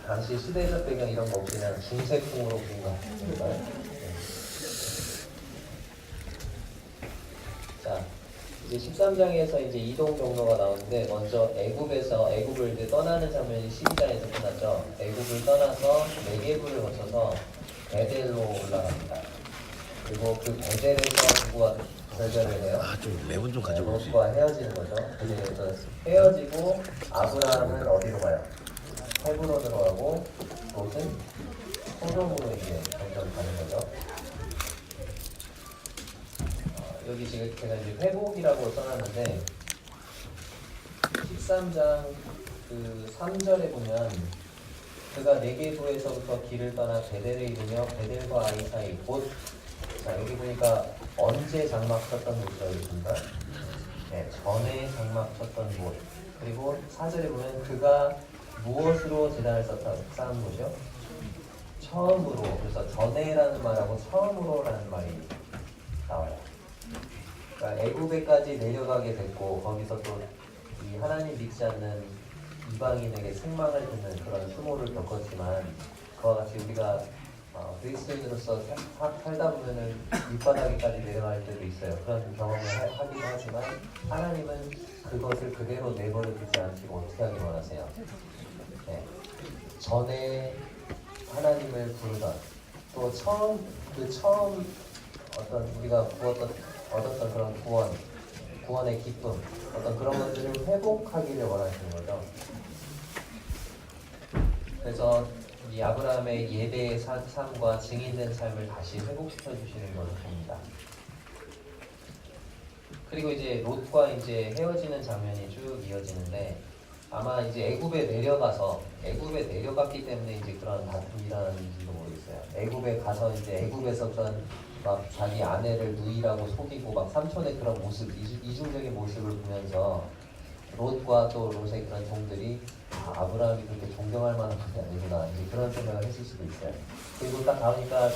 당시 시대적 배경 이런 거 없이 그냥 중세풍으로 그린 거 같습니다. 자, 이제 13장에서 이제 이동 경로가 나오는데 먼저 애굽을 이제 떠나는 장면이 12장에서 끝났죠. 애굽을 떠나서 네게브를 거쳐서 베델로 올라갑니다. 그리고 그 베델에서 누구와 결별을 해요? 좀 매운 좀 가져오지. 롯과 헤어지는 거죠. 그래서 헤어지고 아브라함은 어디로 가요? 헤브론으로 가고 롯은 소돔으로 이제 점점 가는 거죠. 여기 지금 제가 이제 회복이라고 써놨는데 13장 그 3절에 보면 그가 네게부에서부터 길을 떠나 베델에 이르며 베델과 아이 사이 곧 자 여기 보니까 언제 장막 쳤던 곳이라고 있습니다. 네, 전에 장막 쳤던 곳. 그리고 4절에 보면 그가 무엇으로 제단을 쌓은 곳이요? 처음으로. 그래서 전에라는 말하고 처음으로라는 말이 나와요. 그러니까 애굽에까지 내려가게 됐고 거기서 또 이 하나님 믿지 않는 이방인에게 책망을 듣는 그런 수모를 겪었지만 그와 같이 우리가 그리스도인으로서 살다 보면은 밑바닥에까지 내려갈 때도 있어요. 그런 경험을 하기도 하지만 하나님은 그것을 그대로 내버려 두지 않으시고 어떻게 하길 원하세요? 네. 전에 하나님을 부르던 또 처음 어떤 우리가 얻었던 그런 구원의 기쁨 어떤 그런 것들을 회복하기를 원하시는 거죠. 그래서 이 아브라함의 예배의 삶과 증인된 삶을 다시 회복시켜 주시는 것을 봅니다. 그리고 이제 롯과 이제 헤어지는 장면이 쭉 이어지는데 아마 이제 애굽에 내려갔기 때문에 이제 그런 다툼이 일어나는지도 모르겠어요. 애굽에 가서 이제 애굽에서 그런 막 자기 아내를 누이라고 속이고 막 삼촌의 그런 모습, 이중적인 모습을 보면서 롯과 또 롯의 그런 종들이 아브라함이 그렇게 존경할 만한 분이 아니구나 이제 그런 생각을 했을 수도 있어요. 그리고 딱 가보니까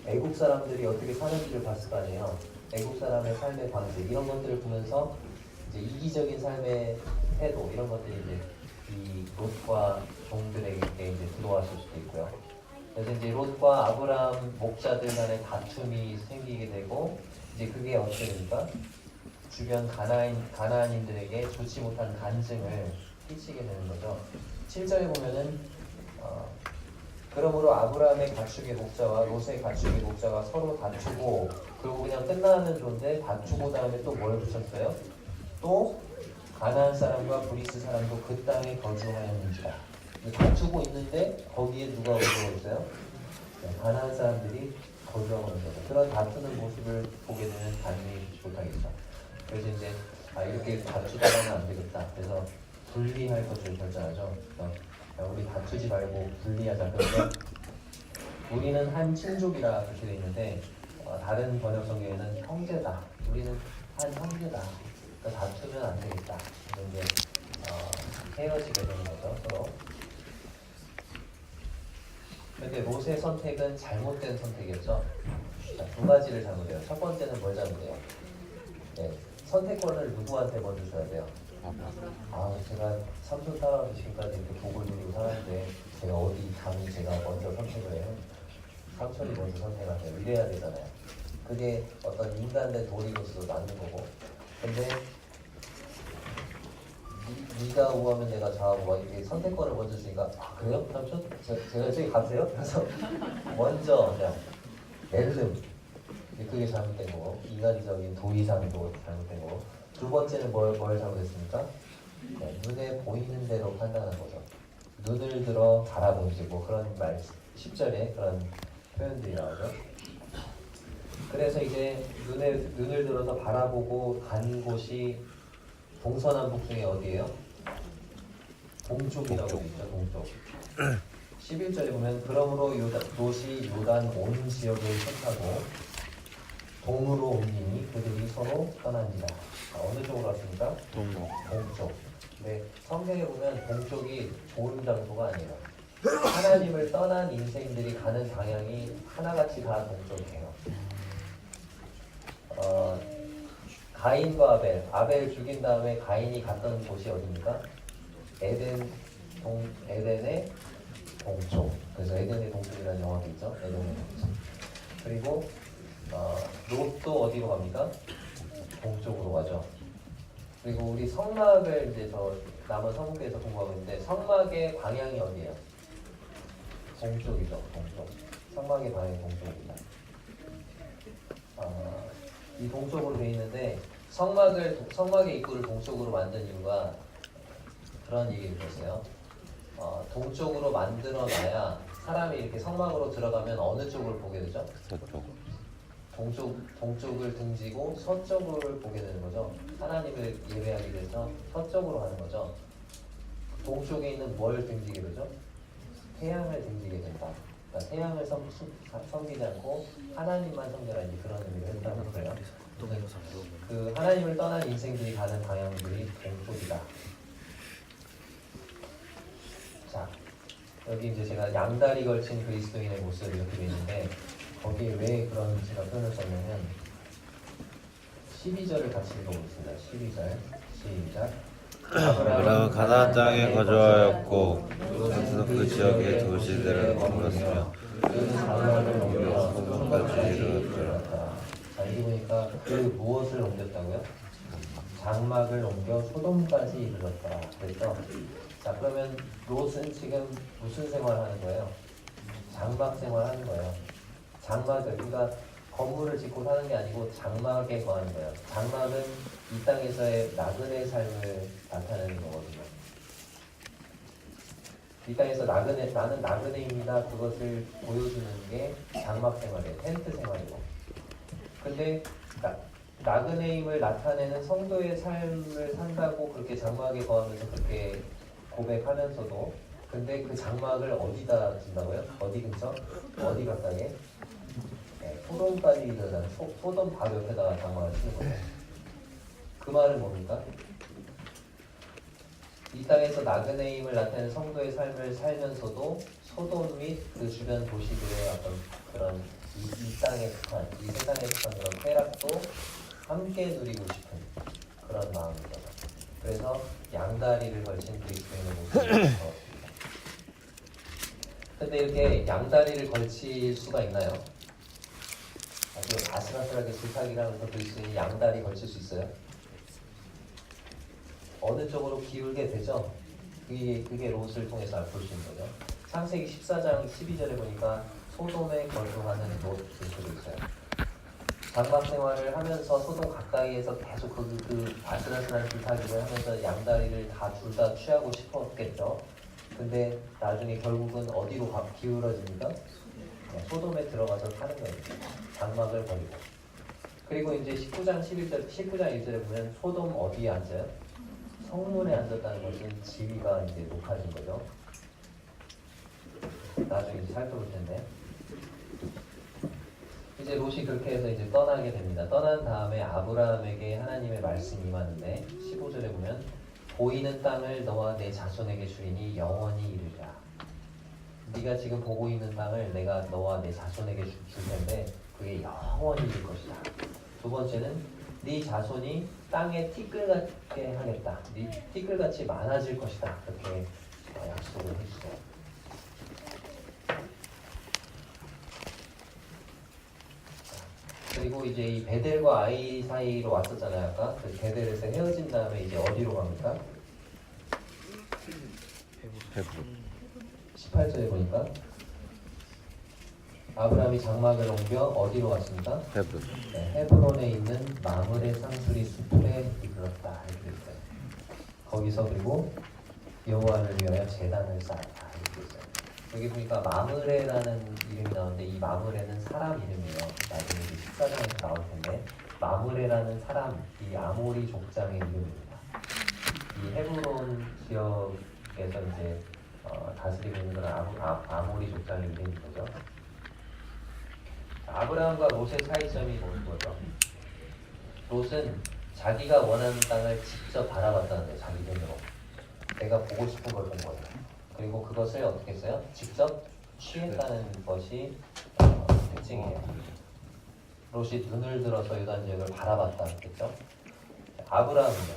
애국 사람들이 어떻게 사는지를 봤을 거 아니에요. 애국 사람의 삶의 방식 이런 것들을 보면서 이제 이기적인 삶의 태도 이런 것들이 이제 이 롯과 종들에게 이제 들어왔을 수도 있고요. 그래서 이제 롯과 아브라함 목자들 간의 다툼이 생기게 되고 이제 그게 어떻게 됩니까? 주변 가나안인들에게 좋지 못한 간증을 끼치게 되는 거죠. 7절에 보면은 그러므로 아브라함의 가축의 목자와 롯의 가축의 목자가 서로 다투고 그리고 그냥 끝나는 건데 다투고 다음에 또 뭘 붙였어요? 또 가나안 사람과 브리스 사람도 그 땅에 거주하였는지라. 다투고 있는데 거기에 누가 거주하고 있어요? 네, 가나안 사람들이 거주하고 있는 거죠. 그런 다투는 모습을 보게 되는 반응이 못하겠죠. 그래서 이제 이렇게 다투다가는 안 되겠다. 그래서 분리할 것을 결정하죠. 그래서 우리 다투지 말고 분리하자. 그래서 우리는 한 친족이라 그렇게 돼 있는데 다른 번역 성경에는 형제다. 우리는 한 형제다. 그러니까 다투면 안 되겠다. 그래서 이제 헤어지게 되는 거죠. 서로. 근데 롯의 선택은 잘못된 선택이었죠. 자, 두 가지를 잘못해요. 첫 번째는 뭘 잘못해요? 네, 선택권을 누구한테 먼저 줘야 돼요? 제가 삼촌 따라서 지금까지 이렇게 복을 누리고 살았는데 제가 어디 감히 제가 먼저 선택을 해요? 삼촌이 먼저 선택하세요. 이래야 되잖아요. 그게 어떤 인간의 도리로서 맞는 거고. 근데 네가 우하면 내가 좌하고 이렇게 선택권을 먼저 주니까 그래요? 삼촌? 제가 저기 가세요? 그래서 먼저 그냥 낼름 그게 잘못된 거고 인간적인 도의상도 잘못된 거고 두 번째는 뭘 잘못했습니까? 네, 눈에 보이는 대로 판단한 거죠. 눈을 들어 바라보지고 그런 말 10절에 그런 표현들이 나오죠. 그래서 이제 눈을 들어서 바라보고 간 곳이 동서남북 중에 어디예요? 동쪽이라고 되어 있죠. 동쪽. 11절에 보면 그러므로 롯이 요단 온 지역을 택하고 동으로 옮기니 그들이 서로 떠난지라. 어느 쪽으로 갔습니까? 동쪽. 근데 성경에 보면 동쪽이 좋은 장소가 아니에요. 하나님을 떠난 인생들이 가는 방향이 하나같이 다 동쪽이에요. 가인과 아벨 죽인 다음에 가인이 갔던 곳이 어디입니까? 에덴의 동쪽. 그래서 에덴의 동쪽이라는 영화도 있죠. 에덴의 동쪽. 그리고 롯도 어디로 갑니까? 동쪽으로 가죠. 그리고 우리 성막을 이제 저 남은 서문교에서 공부하고 있는데 성막의 방향이 어디예요? 동쪽이죠. 동쪽. 성막의 방향이 동쪽입니다. 이 동쪽으로 되어 있는데 성막의 입구를 동쪽으로 만든 이유가 그런 얘기를 들었어요. 동쪽으로 만들어놔야 사람이 이렇게 성막으로 들어가면 어느 쪽을 보게 되죠? 동쪽을 등지고 서쪽을 보게 되는 거죠. 하나님을 예배하게 돼서 서쪽으로 가는 거죠. 동쪽에 있는 뭘 등지게 되죠? 태양을 등지게 된다. 그러니까 태양을 섬기지 않고 하나님만 섬겨라, 이제 그런 의미를 했다고 그래요. 그 하나님을 떠난 인생들이 가는 방향들이 동쪽이다. 자, 여기 이제 제가 양다리 걸친 그리스도인의 모습을 이렇게 되어 있는데 거기에 왜 그런 제가 표현을 썼냐면 12절을 같이 읽어보겠습니다. 12절 시작. 아브라함은 가나안 땅에 거주하였고 그래서 그 지역의 도시들을 머물렀으며 그는 장막을 옮겨 소돔까지 이르렀더라. 자, 여기 보니까 그 무엇을 옮겼다고요? 장막을 옮겨 소돔까지 이르렀더라. 그래서 자, 그러면 롯은 지금 무슨 생활하는 거예요? 장막 생활하는 거예요. 장막을, 그러니까 건물을 짓고 사는 게 아니고 장막에 거하는 거예요. 장막은 이 땅에서의 나그네 삶을 나타내는 거거든요. 이 땅에서 나는 나그네입니다. 그것을 보여주는 게 장막 생활이에요. 텐트 생활이고. 근데 나그네임을 나타내는 성도의 삶을 산다고 그렇게 장막에 거하면서 그렇게 고백하면서도 근데 그 장막을 어디다 진다고요? 어디 근처? 어디 가까이에? 네, 소돔까지 이르는 소돔 바로 옆에다가 장막을 치는 거예요. 그 말은 뭡니까? 이 땅에서 나그네임을 나타내는 성도의 삶을 살면서도 소돔 및 그 주변 도시들의 어떤 그런 이 땅에 속한, 이 세상에 속한 그런 쾌락도 함께 누리고 싶은 그런 마음이죠. 그래서 양다리를 걸친 그리스도인의 모습을 보았습니다. 근데 이렇게 양다리를 걸칠 수가 있나요? 아주 아슬아슬하게 질타기라면서 그리스도인이 양다리 걸칠 수 있어요? 어느 쪽으로 기울게 되죠? 그게 롯을 통해서 볼 수 있는 거죠. 창세기 14장 12절에 보니까 소돔에 거주하는 롯을 보고 있어요. 장막 생활을 하면서 소돔 가까이에서 계속 그 아슬아슬한 불타기를 하면서 양다리를 둘 다 취하고 싶었겠죠. 근데 나중에 결국은 어디로 기울어집니까? 소돔에 들어가서 사는 거예요. 장막을 버리고. 그리고 이제 19장 1절에 보면 소돔 어디에 앉아요? 성문에 앉았다는 것은 지위가 이제 높아진 거죠. 나중에 이제 살펴볼 텐데. 이제 롯이 그렇게 해서 이제 떠나게 됩니다. 떠난 다음에 아브라함에게 하나님의 말씀이 임하는데 15절에 보면 보이는 땅을 너와 내 자손에게 주리니 영원히 이르리라. 네가 지금 보고 있는 땅을 내가 너와 내 자손에게 줄 텐데 그게 영원히 이룰 것이다. 두 번째는 네 자손이 땅에 티끌같게 하겠다. 네 티끌같이 많아질 것이다. 그렇게 약속을 해주세요. 그리고 이제 이 베델과 아이 사이로 왔었잖아요. 아까 그 베델에서 헤어진 다음에 이제 어디로 갑니까? 18절에 보니까 아브라함이 장막을 옮겨 어디로 갔습니까? 헤브론에 있는 마므레 상수리 숲에 이르렀다. 이렇게 있어요. 거기서 그리고 여호와를 위하여 제단을 쌓았다. 이렇게 있어요. 여기 보니까 마므레라는 이름이 나오는데 이 마므레는 사람 이름이에요. 나중에 14장에서 나올 텐데 마므레라는 사람, 이 아모리 족장의 이름입니다. 이 헤브론 지역에서 이제 다스리고 있는 그런 아모리 족장의 이름인 거죠. 아브라함과 롯의 차이점이 뭐죠? 롯은 자기가 원하는 땅을 직접 바라봤다는 거예요. 자기 눈으로. 내가 보고 싶은 걸 본 거예요. 그리고 그것을 어떻게 했어요? 직접 취했다는 것이 특징이에요. 롯이 눈을 들어서 유다 지역을 바라봤다 했죠. 아브라함은요.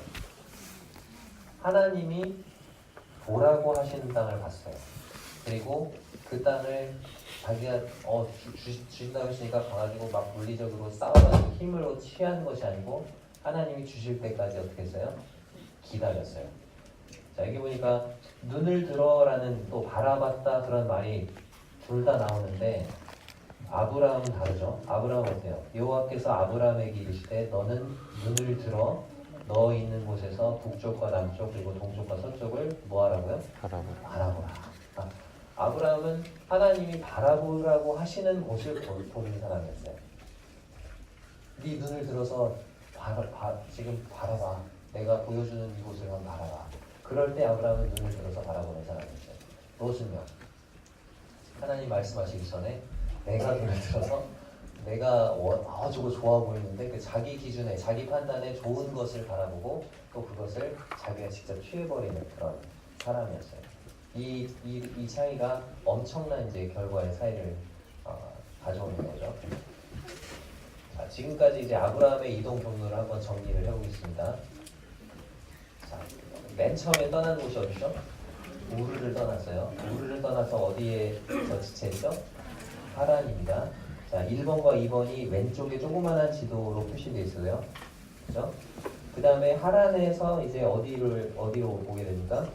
하나님이 보라고 하시는 땅을 봤어요. 그리고 그 땅을 자기가 주신다고 했으니까 가가지고 막 물리적으로 싸워가지고 힘으로 취하는 것이 아니고 하나님이 주실 때까지 어떻게 했어요? 기다렸어요. 자, 여기 보니까 눈을 들어라는 또 바라봤다 그런 말이 둘 다 나오는데 아브라함은 다르죠. 아브라함은 어때요? 여호와께서 아브라함에게 이르시되 너는 눈을 들어 너 있는 곳에서 북쪽과 남쪽 그리고 동쪽과 서쪽을 뭐하라고요? 바라보라. 아브라함은 하나님이 바라보라고 하시는 곳을 보는 사람이었어요. 네 눈을 들어서 지금 바라봐. 내가 보여주는 이곳을 한번 바라봐. 그럴 때 아브라함은 눈을 들어서 바라보는 사람이었어요. 무엇을요? 하나님 말씀하시기 전에 내가 눈을 들어서 내가 저거 좋아 보이는데 그 자기 기준에 자기 판단에 좋은 것을 바라보고 또 그것을 자기가 직접 취해버리는 그런 사람이었어요. 이 차이가 엄청난 이제 결과의 차이를 가져오는 거죠. 자, 지금까지 이제 아브라함의 이동 경로를 한번 정리를 해보겠습니다. 자, 맨 처음에 떠난 곳이 어디죠? 우르를 떠났어요. 우르를 떠나서 어디에서 지체했죠? 하란입니다. 자, 1번과 2번이 왼쪽에 조그만한 지도로 표시되어 있어요. 그죠? 그 다음에 하란에서 이제 어디로 보게 됩니까?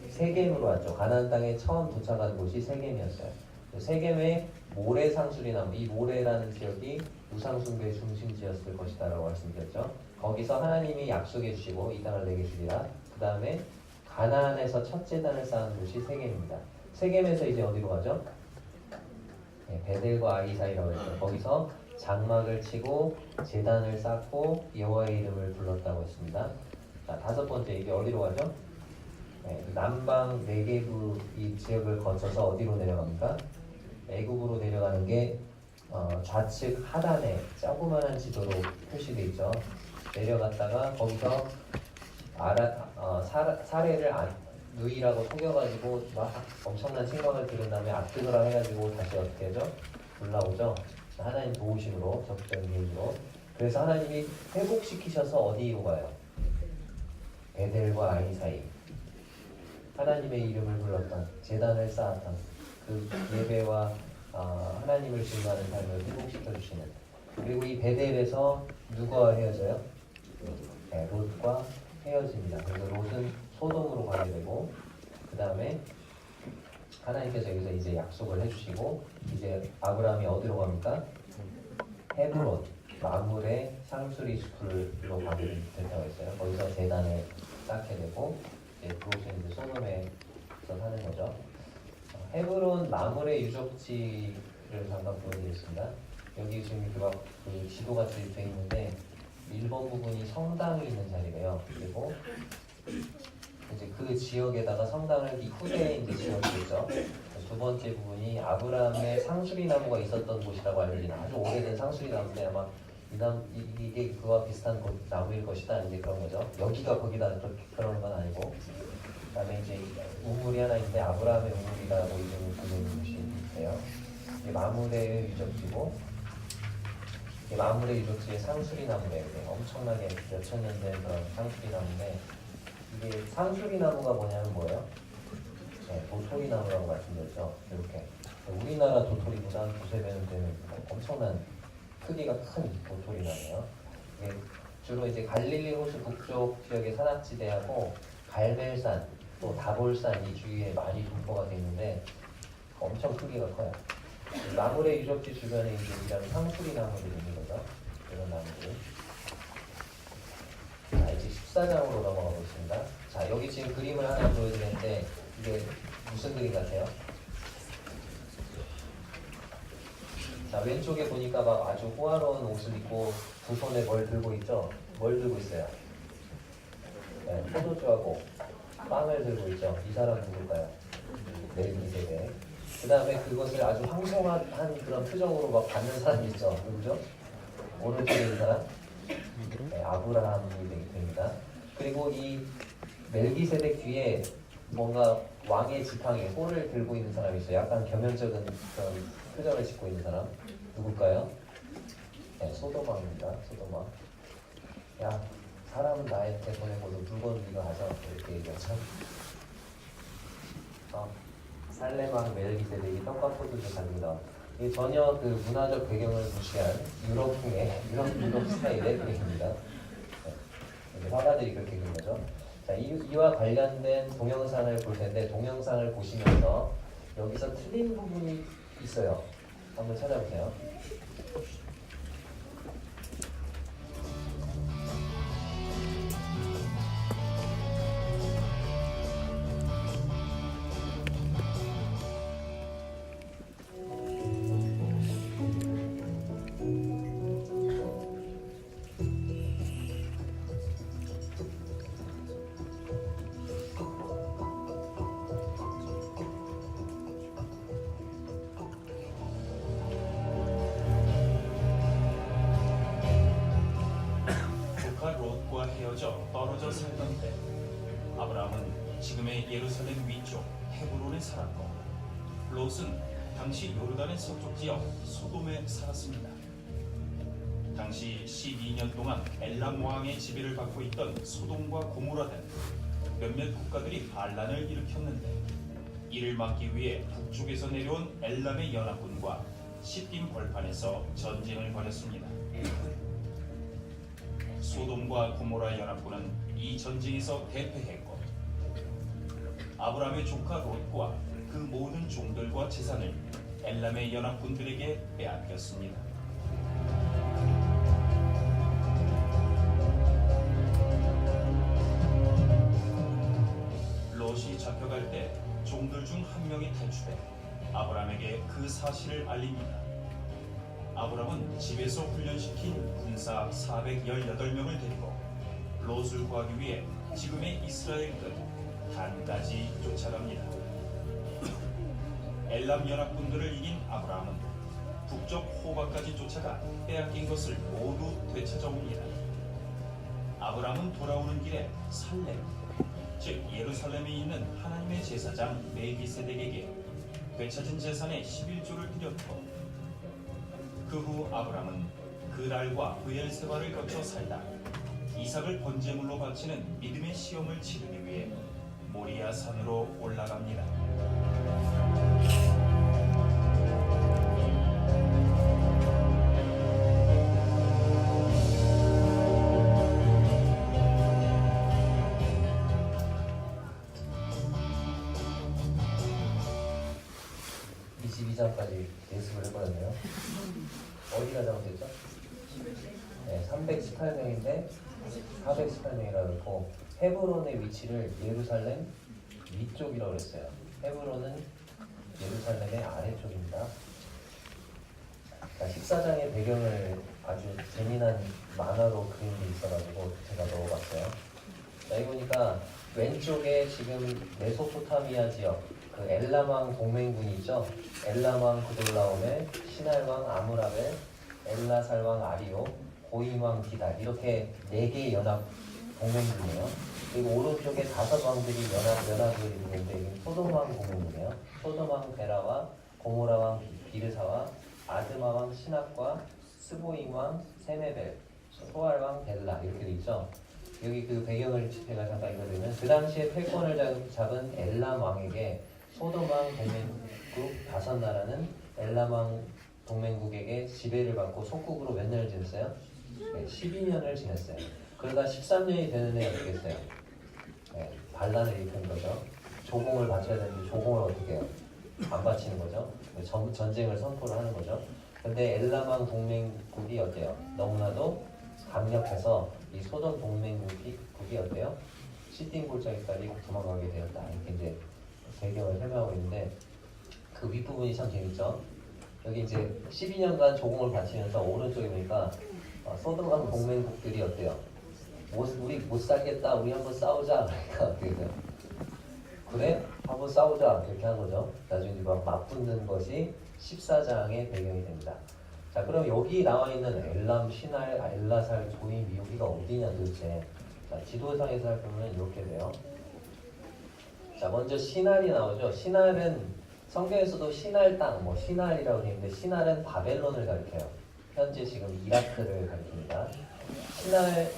세겜으로 왔죠. 가나안 땅에 처음 도착한 곳이 세겜이었어요. 세겜의 모래 상수리 나무, 이 모래라는 지역이 우상숭배의 중심지였을 것이다라고 말씀드렸죠. 거기서 하나님이 약속해 주시고 이 땅을 내게 주리라. 그 다음에 가나안에서 첫 제단을 쌓은 곳이 세겜입니다. 세겜에서 이제 어디로 가죠? 네, 베델과 아이 사이라고 했죠. 거기서 장막을 치고 제단을 쌓고 여호와의 이름을 불렀다고 했습니다. 자, 다섯 번째 이게 어디로 가죠? 네, 남방 네게브 이 지역을 거쳐서 어디로 내려갑니까? 애굽으로 내려가는 게 좌측 하단에 조그만한 지도로 표시되어 있죠. 내려갔다가 거기서 사례를 누이라고 속여가지고 막 엄청난 책망을 들은 다음에 악득을 해가지고 다시 어떻게 하죠? 올라오죠. 하나님 도우심으로 적극적인 계획으로. 그래서 하나님이 회복시키셔서 어디로 가요? 베델과 아이 사이. 하나님의 이름을 불렀던 제단을 쌓았던 그 예배와 하나님을 증거하는 삶을 회복시켜 주시는. 그리고 이 베델에서 누가 헤어져요? 네, 롯과 헤어집니다. 그래서 롯은 소돔으로 가게 되고 그 다음에 하나님께서 여기서 이제 약속을 해주시고 이제 아브라함이 어디로 갑니까? 헤브론 마물의 상수리 숲으로 가게 된다고 했어요. 거기서 제단을 쌓게 되고 이제 롯은 이제 소돔에서 사는 거죠. 헤브론 마물의 유적지를 잠깐 보여드리겠습니다. 여기 지금 이렇게 막 그 지도가 되어 있는데 1번 부분이 성당이 있는 자리래요. 그리고 이제 그 지역에다가 성당을 후대에 이제 지었겠죠. 두 번째 부분이 아브라함의 상수리 나무가 있었던 곳이라고 알려진 아주 오래된 상수리 나무인데 아마 이게 그와 비슷한 나무일 것이다 이제 그런 거죠. 여기가 거기다 그런 건 아니고. 그다음에 이제 우물이 하나 있는데 아브라함의 우물이라고 이름을 부르는 곳이 있어요. 이게 마물의 유적지고. 마물의 유적지의 상수리 나무래요. 엄청나게 몇천 년 된 그런 상수리 나무인데 이게 상수리 나무가 뭐냐면 뭐예요? 네, 도토리 나무라고 말씀드렸죠. 이렇게 우리나라 도토리보다 두세 배는 되는 엄청난 크기가 큰 도토리 나무예요. 이게 주로 이제 갈릴리 호수 북쪽 지역의 산악지대하고 갈멜산 또 다볼산 이 주위에 많이 분포가 되어 있는데 엄청 크기가 커요. 나물의 유적지 주변에 이제 이런 상수리 나무들이 있는 거죠. 이런 나무들. 자, 이제 14장으로 넘어가 보겠습니다. 자, 여기 지금 그림을 하나 보여드리는데 이게 무슨 그림 같아요? 자, 왼쪽에 보니까 막 아주 호화로운 옷을 입고 두 손에 뭘 들고 있죠? 뭘 들고 있어요? 네, 포도주하고 빵을 들고 있죠. 이 사람 누굴까요? 멜기세덱. 그 다음에 그것을 아주 황송한 그런 표정으로 막 받는 사람이 있죠. 누구죠? 오른쪽에 있는 사람? 네, 아브라함이 됩니다. 그리고 이 멜기세덱 뒤에 뭔가 왕의 지팡이, 홀을 들고 있는 사람이 있어요. 약간 겸연쩍은 그런 표정을 짓고 있는 사람. 누굴까요? 네, 소도마입니다. 소도마. 야, 사람은 나한테 보내고도 물건 네가 가져. 이렇게 얘기하죠. 살렘왕 멜기세덱이 떡과 포도주 가져다. 이 전혀 그 문화적 배경을 무시한 유럽 스타일의 그림입니다. 네, 화가들이 그렇게 그린 거죠. 자, 이와 관련된 동영상을 볼 텐데 동영상을 보시면서 여기서 틀린 부분이 있어요. 한번 찾아보세요. 조카 롯과 헤어져 떨어져 살던 때 아브라함은 지금의 예루살렘 위쪽 헤브론에 살았고 롯은 당시 요르단의 서쪽 지역 소돔에 살았습니다. 당시 12년 동안 엘람 왕의 지배를 받고 있던 소돔과 고모라 등 몇몇 국가들이 반란을 일으켰는데 이를 막기 위해 북쪽에서 내려온 엘람의 연합군과 시딤 벌판에서 전쟁을 벌였습니다. 소돔과 고모라 연합군은 이 전쟁에서 대패했고 아브라함의 조카 롯과 그 모든 종들과 재산을 엘람의 연합군들에게 빼앗겼습니다. 롯이 잡혀갈 때 종들 중 한 명이 탈출해 아브라함에게 그 사실을 알립니다. 아브라함은 집에서 훈련시킨 군사 418명을 데리고 롯을 구하기 위해 지금의 이스라엘 끝 단까지 쫓아갑니다. 엘람 연합군들을 이긴 아브라함은 북쪽 호바까지 쫓아가 빼앗긴 것을 모두 되찾아옵니다. 아브라함은 돌아오는 길에 살렘, 즉 예루살렘에 있는 하나님의 제사장 멜기세덱에게 되찾은 재산의 11조를 드렸고 그 후 아브라함은 그랄과 브엘세바를 거쳐 살다 이삭을 번제물로 바치는 믿음의 시험을 치르기 위해 모리아 산으로 올라갑니다. 까지 예습을 해버렸네요. 어디가 잘못됐죠? 네, 318명인데 418명이라고 했고 헤브론의 위치를 예루살렘 위쪽이라고 했어요. 헤브론은 예루살렘의 아래쪽입니다. 자, 14장의 배경을 아주 재미난 만화로 그린 게 있어가지고 제가 넣어봤어요. 자, 여기 보니까 왼쪽에 지금 메소포타미아 지역 그 엘람왕 동맹군이 있죠. 엘람왕 그돌라오멜, 신할왕 아므라벨, 엘라살왕 아리오, 고임왕 디달 이렇게 4개의 연합 동맹군이에요. 그리고 오른쪽에 5왕들이 연합을 이루는데 이게 소돔왕 동맹군이에요. 소돔왕 베라와 고모라왕 비르사와 아드마왕 시납과 스보임왕 세메벨, 소알왕 벨라 이렇게 돼 있죠. 여기 그 배경을 제가 잠깐 읽어드리면 그 당시에 패권을 잡은 엘람 왕에게 소돔왕 동맹국 5나라는 엘람 왕 동맹국에게 지배를 받고 속국으로 몇 년을 지냈어요? 네, 12년을 지냈어요. 그러다 13년이 되는 해 어떻게 했어요? 네, 반란을 일으킨 거죠. 조공을 바쳐야 되는데 조공을 어떻게 해요? 안 바치는 거죠. 전쟁을 선포를 하는 거죠. 근데 엘람 왕 동맹국이 어때요? 너무나도 강력해서 이 소돔 동맹국이 어때요? 시딤 골짜기까지 도망가게 되었다. 이렇게 이제 배경을 설명하고 있는데 그 윗부분이 참 재밌죠. 여기 이제 12년간 조공을 바치면서 오른쪽에 보니까 소돔 동맹국들이 어때요? 우리 못 살겠다. 우리 한번 싸우자. 그러니까 어떻게 돼요? 그래? 한번 싸우자. 이렇게 하는 거죠. 나중에 막 맞붙는 것이 14장의 배경이 됩니다. 자, 그럼 여기 나와 있는 엘람, 신할, 엘라살, 조임, 여기가 어디냐 도대체. 자, 지도상에서 살펴보면 이렇게 돼요. 자, 먼저 신할이 나오죠. 신할은 성경에서도 신할 땅, 신할이라고 되어 있는데 신할은 바벨론을 가리켜요. 현재 지금 이라크를 가리킵니다.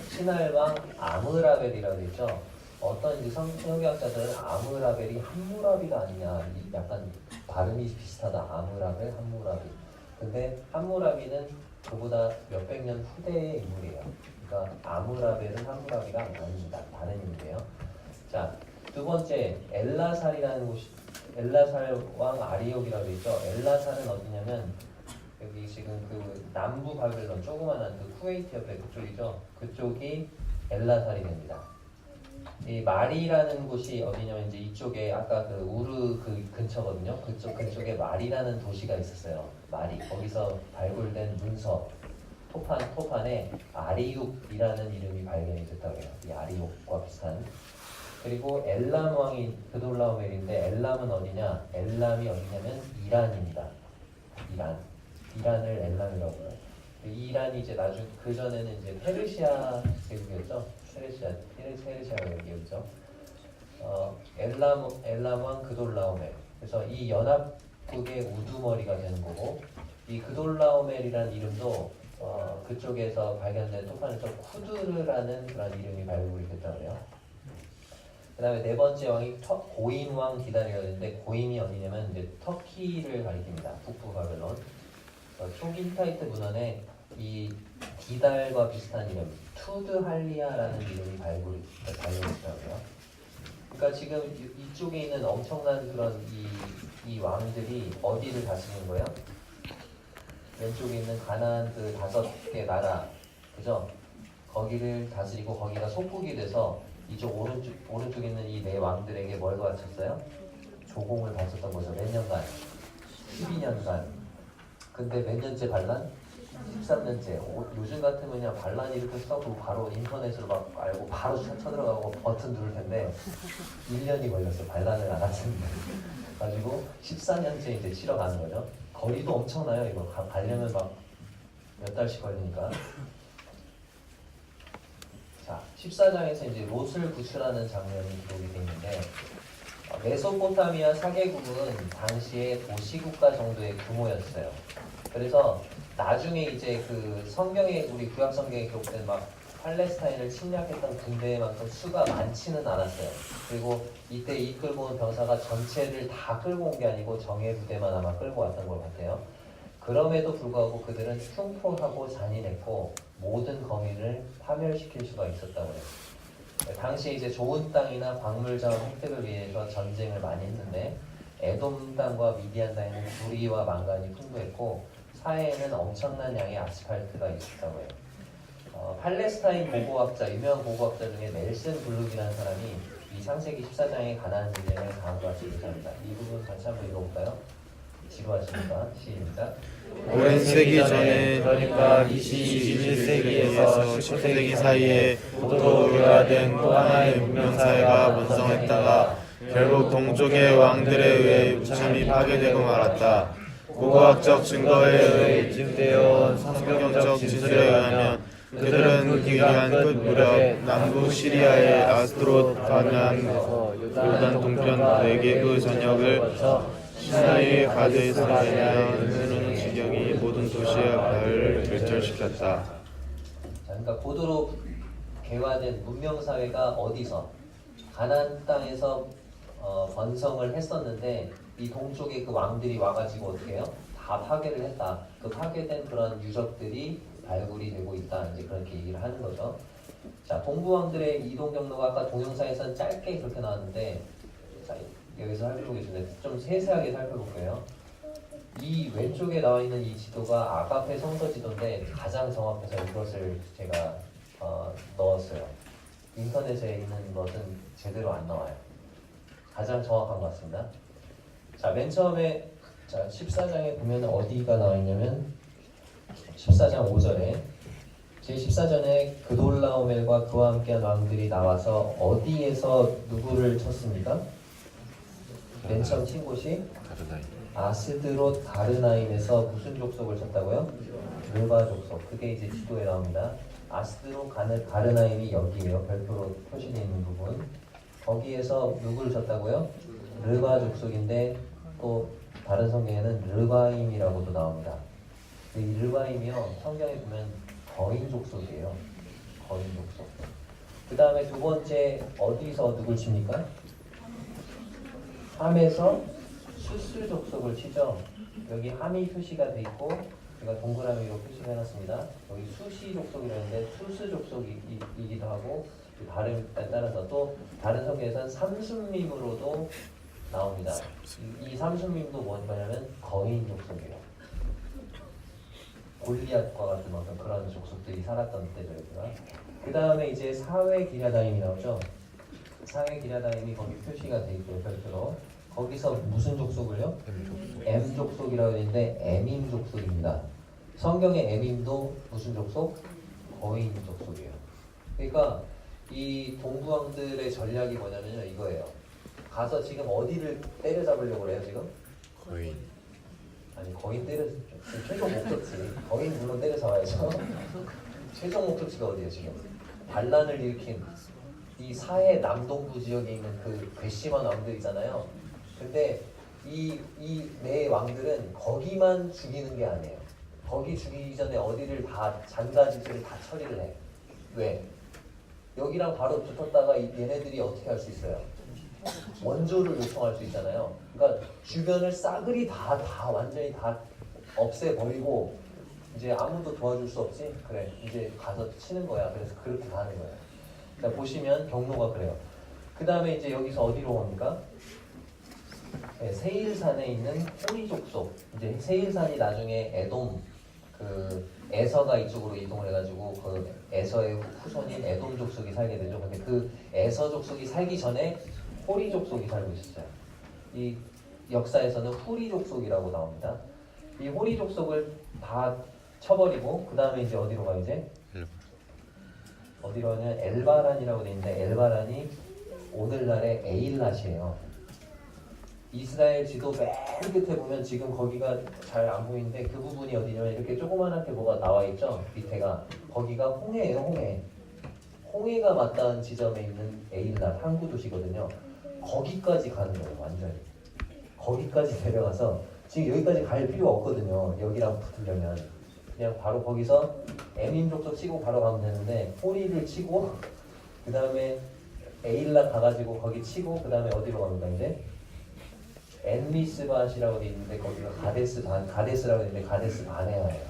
신할 왕 아므라벨이라고 되어 있죠. 어떤 이제 성경학자들은 아므라벨이 함무라비가 아니냐, 약간 발음이 비슷하다. 아므라벨, 함무라비. 근데 함무라비는 그보다 몇백 년 후대의 인물이에요. 그러니까 아므라벨은 함무라비가 아닙니다. 다른 인물이에요. 자, 두 번째 엘라살이라는 곳이, 엘라살 왕 아리옥이라고 있죠. 엘라살은 어디냐면 여기 지금 그 남부 바벨론 조그만한 그 쿠웨이트 옆에 그쪽이죠. 그쪽이 엘라살이 됩니다. 이 마리라는 곳이 어디냐면 이제 이쪽에 아까 그 우르 그 근처거든요. 그쪽 근처에 마리라는 도시가 있었어요. 마리. 거기서 발굴된 문서 토판에 아리욱이라는 이름이 발견이 됐다고 해요. 이 아리욱과 비슷한. 그리고 엘람 왕이 그돌라오멜인데 엘람은 어디냐? 엘람이 어디냐면 이란입니다. 이란을 엘람이라고 해요. 이란이 이제 나중 그 전에는 이제 페르시아 제국이었죠. 페르시아가 여기였죠. 엘람 왕 그돌라오멜. 그래서 이 연합국의 우두머리가 되는 거고, 이 그돌라오멜이라는 이름도 그쪽에서 발견된 토판에서 쿠드르라는 그런 이름이 발굴이 됐다고 해요. 그 다음에 네 번째 왕이 고임 왕 디다리였는데, 고임이 어디냐면 이제 터키를 가리킵니다. 북부 바벨론. 초긴타이트 문헌에 이 디달과 비슷한 이름, 투드할리아라는 이름이 발견됐다고요. 그러니까 지금 이쪽에 있는 엄청난 그런 이 왕들이 어디를 다스리는 거예요? 왼쪽에 있는 가나안 그 5개 나라, 그죠? 거기를 다스리고 거기가 속국이 돼서 이쪽 오른쪽에 있는 이 네 왕들에게 뭘 바쳤어요? 조공을 바쳤던 거죠. 몇 년간? 12년간. 근데 몇 년째 반란? 13년째. 요즘 같으면 그냥 반란 이렇게 써도 바로 인터넷으로 막 알고 바로 쳐들어가고 버튼 누를 텐데 1년이 걸렸어요. 반란을 알았는데. 가지고 14년째 이제 치러 가는 거죠. 거리도 엄청나요. 이거 가려면 막 몇 달씩 걸리니까. 자, 14장에서 이제 롯을 구출하는 장면이 기록이 되어 있는데, 메소포타미아 4개국은 당시에 도시국가 정도의 규모였어요. 그래서 나중에 이제 그 성경에, 우리 구약 성경에 기록된 막 팔레스타인을 침략했던 군대만큼 수가 많지는 않았어요. 그리고 이때 이끌고 온 병사가 전체를 다 끌고 온 게 아니고 정예 부대만 아마 끌고 왔던 것 같아요. 그럼에도 불구하고 그들은 흉포하고 잔인했고 모든 거민을 파멸시킬 수가 있었다고 해요. 당시에 이제 좋은 땅이나 광물 자원 획득을 위해서 전쟁을 많이 했는데, 에돔 땅과 미디안 땅에는 구리와 망간이 풍부했고 사해에는 엄청난 양의 아스팔트가 있었다고 해요. 팔레스타인 고고학자, 유명한 고고학자 중에 넬슨 블룩이라는 사람이 이 창세기 14장의 가나안 전쟁을 다음과 같이 얘기합니다. 이 부분 같이 한번 읽어볼까요? 지루하십니까? 시입니다. 오랜 세기 전에, 그러니까 21세기에서 10세기 사이에 고도교화된 또 하나의 문명사회가 번성했다가 결국 동쪽의 왕들에 의해 무참히 파괴되고 말았다. 고고학적 증거에 의해 입증되어 온 성경적 진술에 의하면 그들은 그 기간 끝 무렵 남부 시리아의 아스트롯 반면에서 요단 동편 4개국 전역을 시나이 가드에서 내려 흐르는 지경이 모든 도시와 바위를 결절시켰다. 자, 그러니까 고도로 개화된 문명 사회가 어디서? 가나안 땅에서 번성을 했었는데, 이 동쪽에 그 왕들이 와가지고 어떻게 해요? 다 파괴를 했다. 그 파괴된 그런 유적들이 발굴이 되고 있다. 이제 그렇게 얘기를 하는 거죠. 자, 동부 왕들의 이동 경로가 아까 동영상에서는 짧게 그렇게 나왔는데, 자, 여기서 살펴보겠습니다. 좀 세세하게 살펴볼게요. 이 왼쪽에 나와 있는 이 지도가 아가페 성서 지도인데 가장 정확해서 이것을 제가 넣었어요. 인터넷에 있는 것은 제대로 안 나와요. 가장 정확한 것 같습니다. 자, 맨 처음에 14장에 보면 어디가 나와 있냐면 14장 5절에 제14전에 그돌라오멜과 그와 함께한 왕들이 나와서 어디에서 누구를 쳤습니까? 맨 처음 친 곳이 아스드롯 가르나임에서 무슨 족속을 쳤다고요? 르바 족속. 그게 이제 지도에 나옵니다. 아스드롯 가르나임이 여기에요. 별표로 표시되어 있는 부분. 거기에서 누구를 쳤다고요? 르바 족속인데 또 다른 성경에는 르바임이라고도 나옵니다. 이 르바임이요, 성경에 보면 거인 족속이에요. 거인 족속. 그 다음에 두 번째 어디서 누굴 칩니까? 함에서 수스 족속을 치죠. 여기 함이 표시가 돼 있고 제가 동그라미로 표시를 해놨습니다. 여기 수시 족속이라는데 수스 족속이기도 하고 발음에 따라서 또 다른 성경에서는 삼순밈으로도 나옵니다. 이 삼순밈도 뭐냐면 거인 족속이에요. 골리앗과 같은 어떤 그런 족속들이 살았던 때죠. 그 다음에 이제 사회 기랴다임이 나오죠. 사회 기랴다임이 거기 표시가 돼 있고요. 별표로. 거기서 무슨 족속을요? M 족속이라고 되는데 에밈 족속입니다. 성경의 에밈도 무슨 족속? 거인 족속이에요. 그러니까 이 동부왕들의 전략이 뭐냐면요, 이거예요. 가서 지금 어디를 때려잡으려고 해요 지금? 거인. 아니 거인 최종 목적지 거인 물론 때려잡아야죠. 최종 목적지가 어디예요 지금? 반란을 일으킨 이 사해 남동부 지역에 있는 그 괘씸한 왕들 있잖아요. 근데 이 네 왕들은 거기만 죽이는 게 아니에요. 거기 죽이기 전에 어디를 다 잔가지들을 다 처리를 해. 왜? 여기랑 바로 붙었다가 얘네들이 어떻게 할 수 있어요? 원조를 요청할 수 있잖아요. 그러니까 주변을 싸그리 다 완전히 다 없애버리고 이제 아무도 도와줄 수 없지? 그래 이제 가서 치는 거야. 그래서 그렇게 가는 거예요. 자 보시면 경로가 그래요. 그 다음에 이제 여기서 어디로 옵니까? 네, 세일산에 있는 호리 족속. 이제 세일산이 나중에 에돔 그 에서가 이쪽으로 이동을 해가지고 그 에서의 후손인 에돔 족속이 살게 되죠. 근데 그 에서 족속이 살기 전에 호리 족속이 살고 있었어요. 이 역사에서는 후리 족속이라고 나옵니다. 이 호리 족속을 다 쳐버리고 그 다음에 이제 어디로 가요 이제? 어디로 하냐면 엘바란이라고 되어 있는데 엘바란이 오늘날의 에일랏이에요. 이스라엘 지도 맨 끝에 보면 지금 거기가 잘 안 보이는데 그 부분이 어디냐면 이렇게 조그만하게 뭐가 나와 있죠. 밑에가 거기가 홍해예요. 홍해가 맞닿은 지점에 있는 에일랏 항구 도시거든요. 거기까지 가는 거예요. 완전히 거기까지 내려가서 지금 여기까지 갈 필요가 없거든요. 여기랑 붙으려면 그냥 바로 거기서 에밈 족속 치고 바로 가면 되는데 호리를 치고 그 다음에 에일랏 가가지고 거기 치고 그 다음에 어디로 갑니까 이제? 엔미스밭이라고 돼 있는데 거기가 가데스라고 돼 있는데 가데스 바네아예요.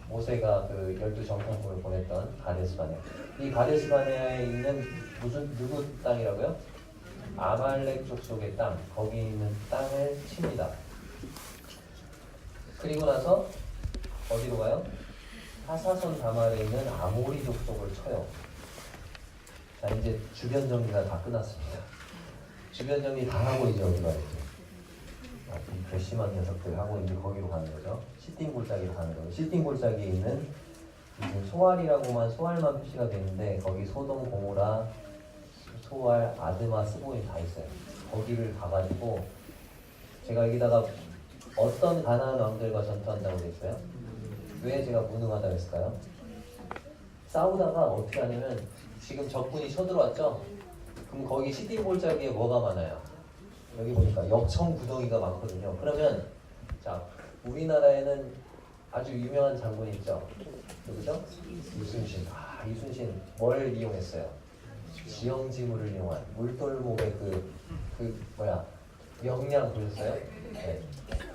모세가 그 12정탐꾼을 보냈던 가데스 바네아. 이 가데스 바네아에 있는 누구 땅이라고요? 아말렉 족속의 땅. 거기 있는 땅을 칩니다. 그리고 나서 어디로 가요? 하사손 다말에 있는 아모리 족속을 쳐요. 자 이제 주변 정리가 다 끝났습니다. 주변 정리 다 하고 이제 어디 가야지? 이 괘씸한 녀석들 하고 이제 거기로 가는 거죠. 시띵 골짜기로 가는 거죠. 시띵 골짜기에 있는 지금 소알만 표시가 되는데 거기 소돔, 고모라, 소알, 아드마, 스보임 다 있어요. 거기를 가가지고 제가 여기다가 어떤 가나안 왕들과 전투한다고 했어요? 왜 제가 무능하다고 했을까요? 싸우다가 어떻게 하냐면 지금 적군이 쳐들어왔죠? 그럼 거기 시띵 골짜기에 뭐가 많아요? 여기 보니까 역청 구덩이가 많거든요. 그러면 자 우리나라에는 아주 유명한 장군이 있죠. 누구죠? 이순신. 이순신 뭘 이용했어요? 지형지물을 이용한 물돌목의 명량 보셨어요? 네.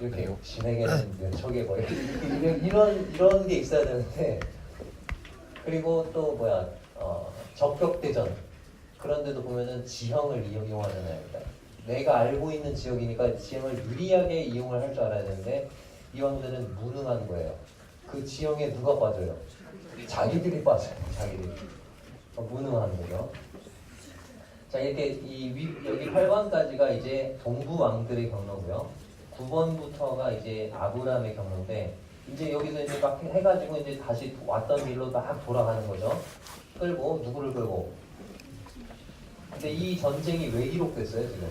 이렇게 진에게는 몇 척의 뭐 이런 게 있어야 되는데 그리고 또 적격대전 그런 데도 보면은 지형을 이용하잖아요. 그러니까 내가 알고 있는 지역이니까 지형을 유리하게 이용을 할 줄 알아야 되는데 이 왕들은 무능한 거예요. 그 지형에 누가 빠져요? 자기들이 빠져요. 자기들이. 무능한 거죠. 자 이렇게 여기 8번까지가 이제 동부 왕들의 경로고요. 9번부터가 이제 아브라함의 경로인데 이제 여기서 이제 막 해가지고 이제 다시 왔던 길로 막 돌아가는 거죠. 누구를 끌고? 근데 이 전쟁이 왜 기록됐어요 지금?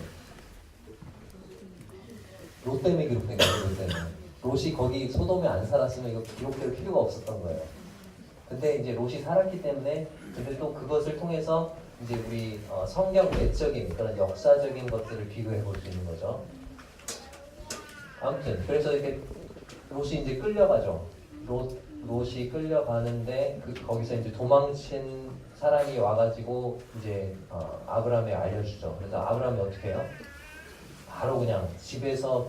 롯 때문에 기록된 거예요. 롯 때문에. 롯이 거기 소돔에 안 살았으면 이거 기록될 필요가 없었던 거예요. 근데 이제 롯이 살았기 때문에 근데 또 그것을 통해서 이제 우리 성경 외적인 그런 역사적인 것들을 비교해 볼 수 있는 거죠. 아무튼 그래서 이렇게 롯이 이제 끌려가죠. 롯이 끌려가는데 거기서 이제 도망친 사람이 와가지고 이제 아브라함에 알려주죠. 그래서 아브라함이 어떻게 해요? 바로 그냥 집에서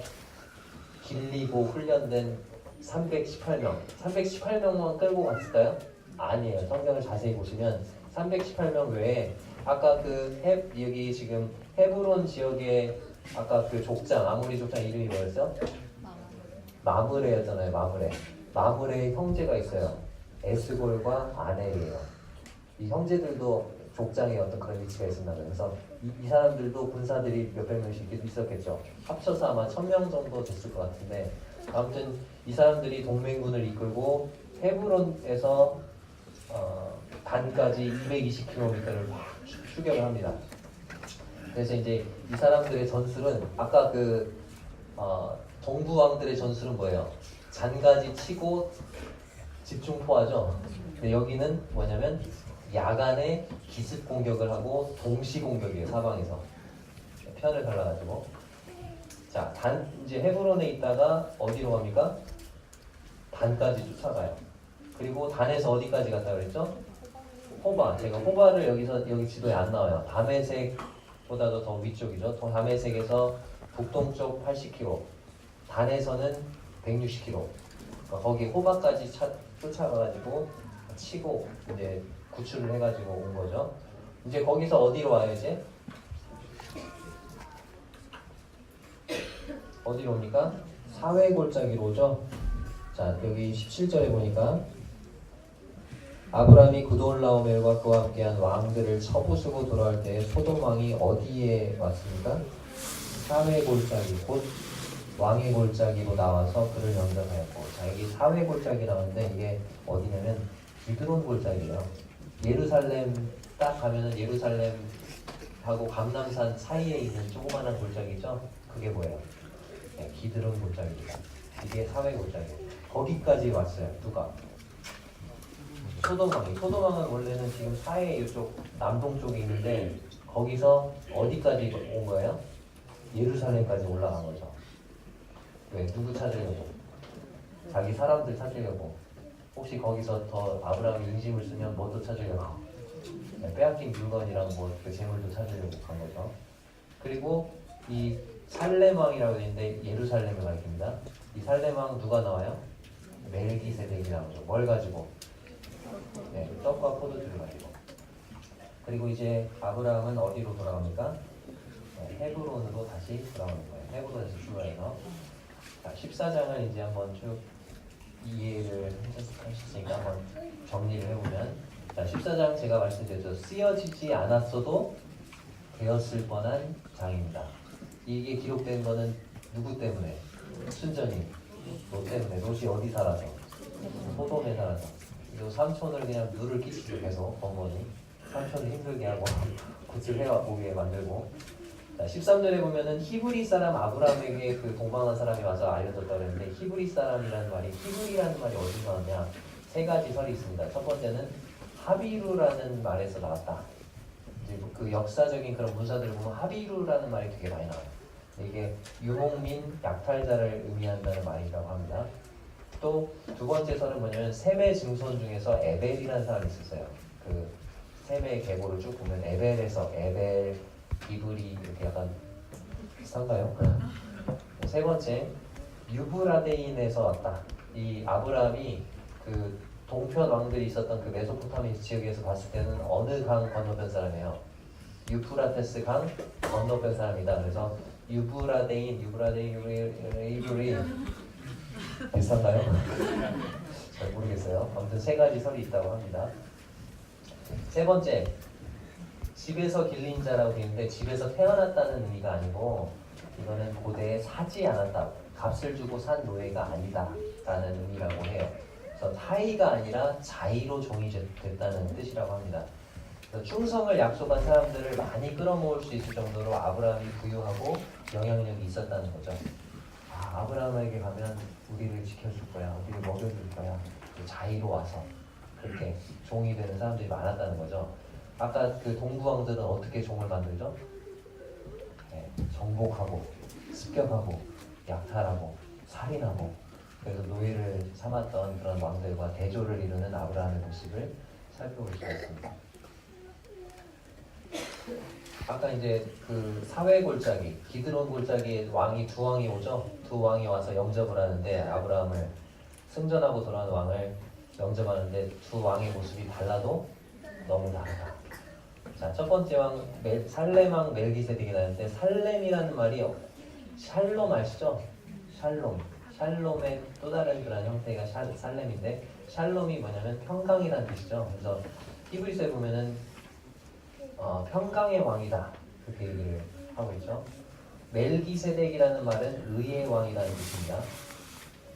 길리고 훈련된 318명만 끌고 갔을까요? 아니에요. 성경을 자세히 보시면 318명 외에 아까 여기 지금 헤브론 지역의 아까 그 족장, 아모리 족장 이름이 뭐였어요? 마므레였잖아요. 마므레의 형제가 있어요. 에스골과 아넬이에요. 이 형제들도 족장에 어떤 그런 위치가 있었나 봐요. 그래서 이 사람들도 군사들이 몇백 명씩 있었겠죠. 합쳐서 아마 1000명 정도 됐을 것 같은데, 아무튼 이 사람들이 동맹군을 이끌고 헤브론에서 단까지 220km를 막 추격을 합니다. 그래서 이제 이 사람들의 전술은 아까 동부 왕들의 전술은 뭐예요? 잔가지 치고 집중포하죠. 근데 여기는 뭐냐면 야간에 기습 공격을 하고 동시 공격이에요. 사방에서 편을 갈라가지고. 자, 이제 헤브론에 있다가 어디로 갑니까? 단까지 쫓아가요. 그리고 단에서 어디까지 갔다 그랬죠? 호바. 제가 호바를 여기 지도에 안 나와요. 다메섹보다도 더 위쪽이죠. 다메섹에서 북동쪽 80km, 단에서는 160km. 거기 호바까지 쫓아가가지고 치고 이제 구출을 해가지고 온 거죠. 이제 거기서 어디로 와요? 이제 어디로 옵니까? 사회골짜기로 오죠. 자, 여기 17절에 보니까 아브라함이 그돌라오멜과 그와 함께한 왕들을 쳐부수고 돌아올 때 소돔 왕이 어디에 왔습니까? 사회골짜기, 곧 왕의 골짜기로 나와서 그를 영접하였고. 자, 여기 사회골짜기 나오는데 이게 어디냐면 기드론 골짜기예요. 예루살렘 딱 가면은 예루살렘하고 감람산 사이에 있는 조그마한 골짜기죠. 그게 뭐예요? 네, 기드론 골짜기입니다. 이게 사회골짜기. 거기까지 왔어요. 누가? 소돔왕이. 소돔왕은 원래는 지금 사해 이쪽 남동쪽에 있는데 거기서 어디까지 온 거예요? 예루살렘까지 올라간 거죠. 왜? 누구 찾으려고? 자기 사람들 찾으려고. 혹시 거기서 더 아브라함이 인심을 쓰면 뭐도 찾으려고? 네, 빼앗긴 물건이랑 그 재물도 찾으려고 간 거죠. 그리고 이 살렘왕이라고 있는데 예루살렘을 가리킵니다. 이 살렘왕 누가 나와요? 멜기세덱이 나오죠. 뭘 가지고? 네, 떡과 포도주를 가지고. 그리고 이제 아브라함은 어디로 돌아갑니까? 네, 헤브론으로 다시 돌아오는 거예요. 헤브론에서 출발해서. 자, 14장을 이제 한번 쭉 이해를 하셨으니까 한번 정리를 해보면, 자, 14장 제가 말씀드렸죠. 쓰여지지 않았어도 되었을 뻔한 장입니다. 이게 기록된 거는 누구 때문에? 순전히 롯 때문에. 롯이 어디 살아서? 소돔에 살아서. 이 삼촌을 그냥 누를 끼치고 계속 번번이 삼촌을 힘들게 하고 구슬 해보게 만들고. 자, 13절에 보면은 히브리 사람 아브라함에게 그 동방한 사람이 와서 알려줬다고 그랬는데, 히브리 사람이라는 말이, 히브리라는 말이 어디서 나왔냐? 세 가지 설이 있습니다. 첫 번째는 하비루라는 말에서 나왔다. 이제 그 역사적인 그런 문서들을 보면 하비루라는 말이 되게 많이 나와요. 이게 유목민, 약탈자를 의미한다는 말이라고 합니다. 또 두 번째 설은 뭐냐면 셈의 증손 중에서 에벨이라는 사람이 있었어요. 그 셈의 계보를 쭉 보면 에벨에서 에벨, 이브리 이렇게 약간 비슷한가요? 세 번째 유브라데인에서 왔다. 이 아브라함이 그 동편 왕들이 있었던 그 메소포타미아 지역에서 봤을 때는 어느 강 건너편 사람이에요? 유프라테스 강 건너편 사람이다. 그래서 유브라데인, 이브리 비슷한가요? 잘 모르겠어요. 아무튼 세 가지 설이 있다고 합니다. 세 번째, 집에서 길린 자라고 되어 있는데 집에서 태어났다는 의미가 아니고 이거는 고대에 사지 않았다, 값을 주고 산 노예가 아니다 라는 의미라고 해요. 그래서 타이가 아니라 자의로 종이 됐다는 뜻이라고 합니다. 그래서 충성을 약속한 사람들을 많이 끌어모을 수 있을 정도로 아브라함이 부유하고 영향력이 있었다는 거죠. 아, 아브라함에게 가면 우리를 지켜줄 거야, 우리를 먹여줄 거야, 자의로 와서 그렇게 종이 되는 사람들이 많았다는 거죠. 아까 그 동부왕들은 어떻게 종을 만들죠? 네, 정복하고 습격하고 약탈하고 살인하고 그래서 노예를 삼았던 그런 왕들과 대조를 이루는 아브라함의 모습을 살펴볼 수가 있습니다. 아까 이제 그 사회 골짜기, 기드론 골짜기에 두 왕이 오죠. 두 왕이 와서 영접을 하는데 아브라함을 승전하고 돌아온 왕을 영접하는데 두 왕의 모습이 달라도 너무 다르다. 자, 첫 번째 왕 살렘 왕 멜기세덱이 나는데 살렘이라는 말이 샬롬 아시죠? 샬롬의 또 다른 그런 형태가 살렘인데 샬롬이 뭐냐면 평강이라는 뜻이죠. 그래서 히브리서에 보면은 평강의 왕이다 그렇게 얘기를 하고 있죠. 멜기세덱이라는 말은 의의 왕이라는 뜻입니다.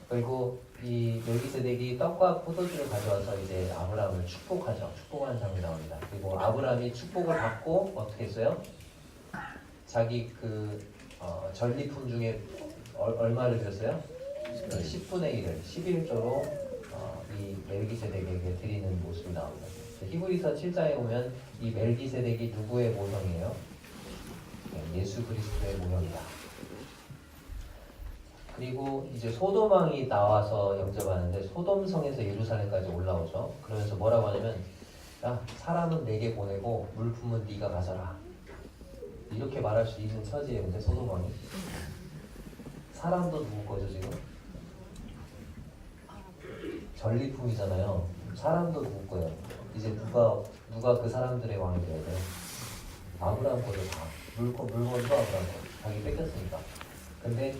그리고 이 멜기세덱이 떡과 포도주를 가져와서 이제 아브라함을 축복하죠. 축복하는 장면이 나옵니다. 그리고 아브라함이 축복을 받고 어떻게 했어요? 자기 그 전리품 중에 얼마를 드렸어요? 10분의 1을 11조로 이 멜기세덱에게 드리는 모습이 나옵니다. 히브리서 7장에 보면 이 멜기세덱이 누구의 모형이에요? 예수 그리스도의 모형이다. 그리고 이제 소돔 왕이 나와서 영접하는데 소돔 성에서 예루살렘까지 올라오죠. 그러면서 뭐라고 하냐면 야, 사람은 내게 보내고 물품은 네가 가져라. 이렇게 말할 수 있는 처지예요. 근데 소돔 왕이 사람도 누구 거죠 지금? 전리품이잖아요. 사람도 누구 거예요? 이제 누가 그 사람들의 왕이 되어야 돼요? 아브라함 거죠 다. 물건도 아브라함 거. 자기 뺏겼으니까. 근데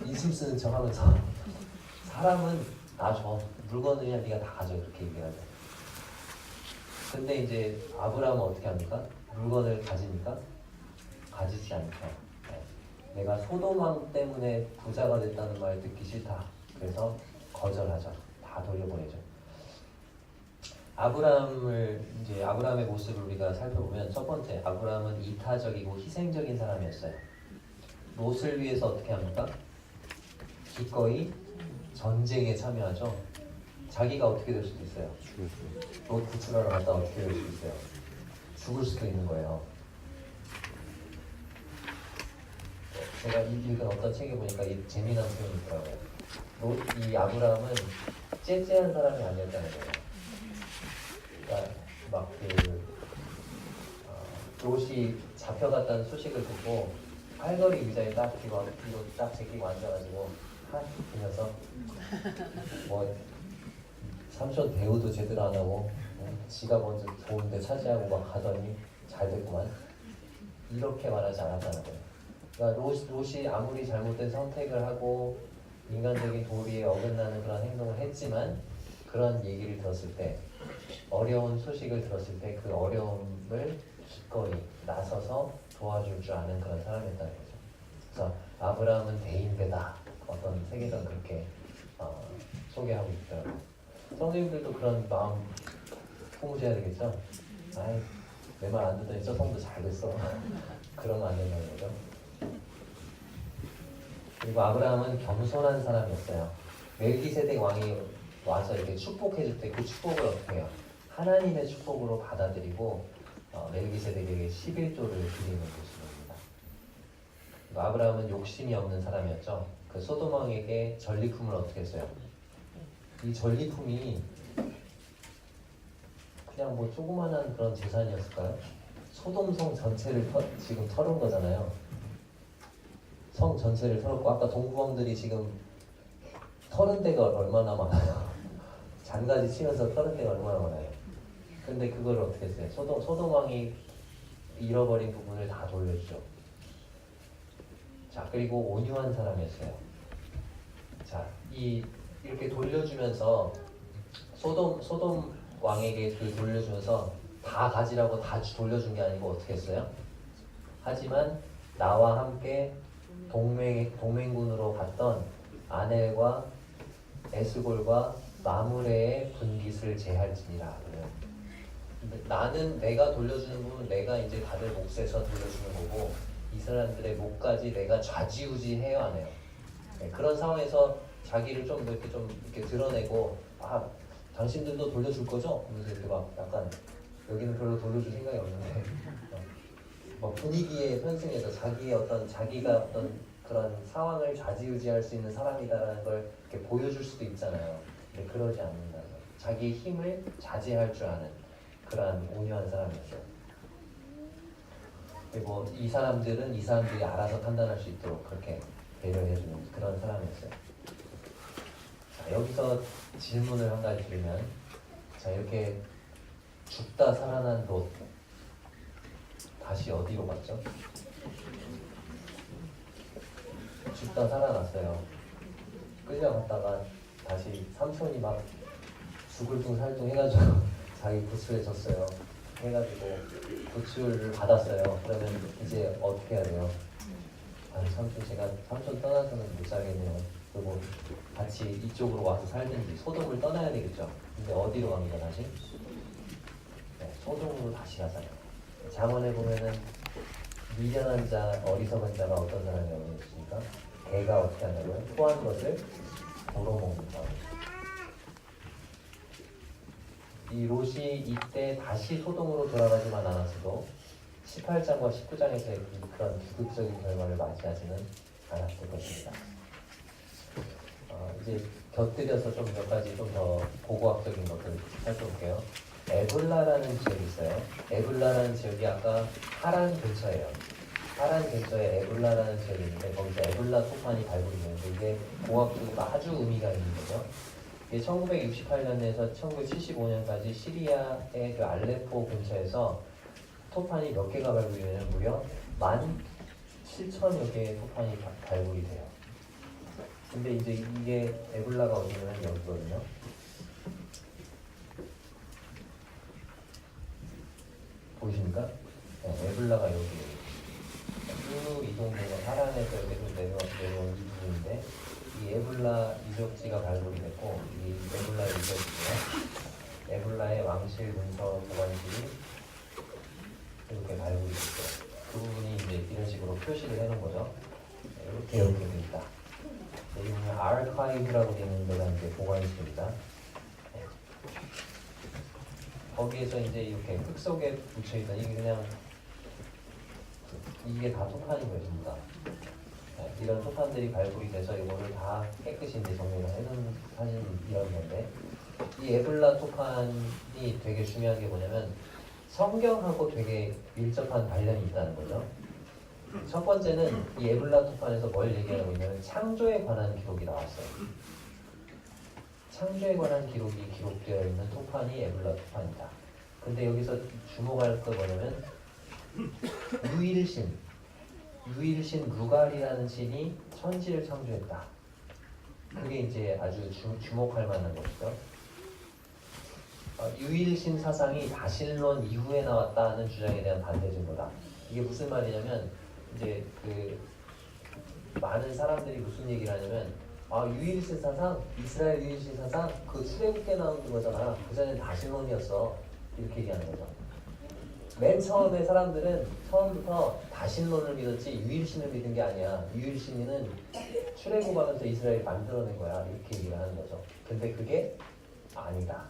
인심 쓰는 척 하면서 사람은 나 줘. 물건은 그냥 네가 다 가져. 그렇게 얘기하죠. 근데 이제 아브라함은 어떻게 합니까? 물건을 가지니까? 가지지 않죠. 내가 소돔 왕 때문에 부자가 됐다는 말 듣기 싫다. 그래서 거절하죠. 다 돌려보내죠. 아브라함의 모습을 우리가 살펴보면 첫 번째, 아브라함은 이타적이고 희생적인 사람이었어요. 롯을 위해서 어떻게 합니까? 기꺼이 전쟁에 참여하죠. 자기가 어떻게 될 수도 있어요. 롯 구출하러 갔다 어떻게 될 수도 있어요. 죽을 수도 있는 거예요. 제가 읽은 어떤 책에 보니까 이 재미난 표현이 있더라고요. 이 아브라함은 째째한 사람이 아니었다는 거예요. 그러니까 롯이 잡혀갔다는 소식을 듣고 팔걸이 의자에 딱 이거 딱 제끼고 앉아가지고 그 녀석 삼촌 대우도 제대로 안 하고 지가 먼저 좋은데 차지하고 막 가더니 잘 됐구만 이렇게 말하지 않았다는 거예요. 그러니까 롯이 아무리 잘못된 선택을 하고 인간적인 도리에 어긋나는 그런 행동을 했지만 그런 얘기를 들었을 때 어려운 소식을 들었을 때 그 어려움을 기꺼이 나서서 도와줄 줄 아는 그런 사람이었다는 거죠. 그래서 아브라함은 대인배다. 어떤 세계관 그렇게 소개하고 있더라고요. 성도님들도 그런 마음 품으셔야 되겠죠? 내 말 안 듣더니 저 성도 잘 됐어. 그러면 안 된다는 거죠. 그리고 아브라함은 겸손한 사람이었어요. 멜기세덱 왕이 와서 이렇게 축복해줄 때 그 축복을 어떻게 해요? 하나님의 축복으로 받아들이고 멜기세덱에게 11조를 드리는 모습입니다. 아브라함은 욕심이 없는 사람이었죠. 그 소돔 왕에게 전리품을 어떻게 했어요? 이 전리품이 그냥 조그만한 그런 재산이었을까요? 소돔성 전체를 지금 털은 거잖아요. 성 전체를 털었고 아까 동부왕들이 지금 털은 데가 얼마나 많아요. 잔가지 치면서 털은 데가 얼마나 많아요. 근데 그걸 어떻게 했어요? 소돔 왕이 잃어버린 부분을 다 돌려주죠. 자, 그리고 온유한 사람이었어요. 자, 이렇게 돌려주면서 소돔 왕에게 그 돌려주면서 다 가지라고 다 돌려준 게 아니고 어떻게 했어요? 하지만 나와 함께 동맹군으로 갔던 아넬과 에스골과 마므레의 분깃을 제할지니라. 나는 내가 돌려주는 부분 내가 이제 다들 몫에서 돌려주는 거고 이 사람들의 몫까지 내가 좌지우지해요 안 해요? 네, 그런 상황에서 자기를 좀 이렇게 드러내고 당신들도 돌려줄 거죠? 그러면서 이렇게 막 약간 여기는 별로 돌려줄 생각이 없는데 막 분위기에 편승해서 자기가 어떤 그런 상황을 좌지우지할 수 있는 사람이다라는 걸 이렇게 보여줄 수도 있잖아요. 근데 그러지 않는다. 자기 힘을 자제할 줄 아는 그런 온유한 사람이었어요. 그리고 이 사람들은 이 사람들이 알아서 판단할 수 있도록 그렇게 배려해주는 그런 사람이었어요. 자, 여기서 질문을 한 가지 드리면, 자, 이렇게 죽다 살아난 롯 다시 어디로 갔죠? 죽다 살아났어요. 끌려갔다가 다시 삼손이 막 죽을 둥 살 둥 해가지고 자기 구출해 줬어요. 해가지고 구출을 받았어요. 그러면 이제 어떻게 해야 돼요? 아, 삼손 떠나서는 못 살겠네요. 그리고 같이 이쪽으로 와서 살든지 소돔을 떠나야 되겠죠. 근데 어디로 갑니까 다시? 네, 소돔으로 다시 가잖아요. 잠언에 보면은 미련한 자, 어리석은 자가 어떤 사람이라고 했습니까? 개가 어떻게 한다고요? 토한 것을 도로먹는다. 이 롯이 이때 다시 소돔으로 돌아가지만 않았어도 18장과 19장에서의 그런 비극적인 결말을 맞이하지는 않았을 것입니다. 이제 곁들여서 좀 몇 가지 좀 더 고고학적인 것들을 살펴볼게요. 에블라라는 지역이 있어요. 에블라라는 지역이 아까 하란 근처예요. 하란 근처에 에블라라는 지역이 있는데 거기서 에블라 토판이 발굴이 되는데 이게 고학적으로 아주 의미가 있는 거죠. 이게 1968년에서 1975년까지 시리아의 그 알레포 근처에서 토판이 몇 개가 발굴이 되냐면 무려 17,000여 개의 토판이 발굴이 돼요. 근데 이제 이게 에블라가 어디냐면 여기거든요. 보이십니까? 네, 에블라가 여기예요. 쭉 이동되는 하란에서 이렇게 내려온 이 부분인데 이 에블라 유적지가 발굴이 됐고 이 에블라 유적지가 에블라의 왕실 문서 보관실이 이렇게 발굴이 됐어요. 그 부분이 이제 이런 식으로 표시를 해놓은 거죠. 이렇게 돼 있다. 여기는 아르카이브라고 되는 데가 이제 보관실입니다. 거기에서 이제 이렇게 흙 속에 묻혀있던 이게 다 토판인 것입니다. 이런 토판들이 발굴이 돼서 이거를 다 깨끗이 이제 정리를 해놓은 사진 이런 건데 이 에블라 토판이 되게 중요한 게 뭐냐면 성경하고 되게 밀접한 관련이 있다는 거죠. 첫 번째는 이 에블라 토판에서 뭘 얘기하고 있냐면 창조에 관한 기록이 나왔어요. 창조에 관한 기록이 기록되어 있는 토판이 에블라 토판이다. 근데 여기서 주목할 거 뭐냐면 유일신 루갈이라는 신이 천지를 창조했다. 그게 이제 아주 주목할 만한 것이죠. 유일신 사상이 바실론 이후에 나왔다는 주장에 대한 반대 증거다. 이게 무슨 말이냐면 이제 그 많은 사람들이 무슨 얘기를 하냐면 유일신 사상, 이스라엘 유일신 사상 그 출애굽 때 나오는 거잖아. 그 전에는 바실론이었어. 이렇게 얘기하는 거죠. 맨 처음에 사람들은 처음부터 다신론을 믿었지 유일신을 믿은 게 아니야. 유일신은 출애굽하면서 이스라엘이 만들어낸 거야. 이렇게 얘기를 하는 거죠. 근데 그게 아니다.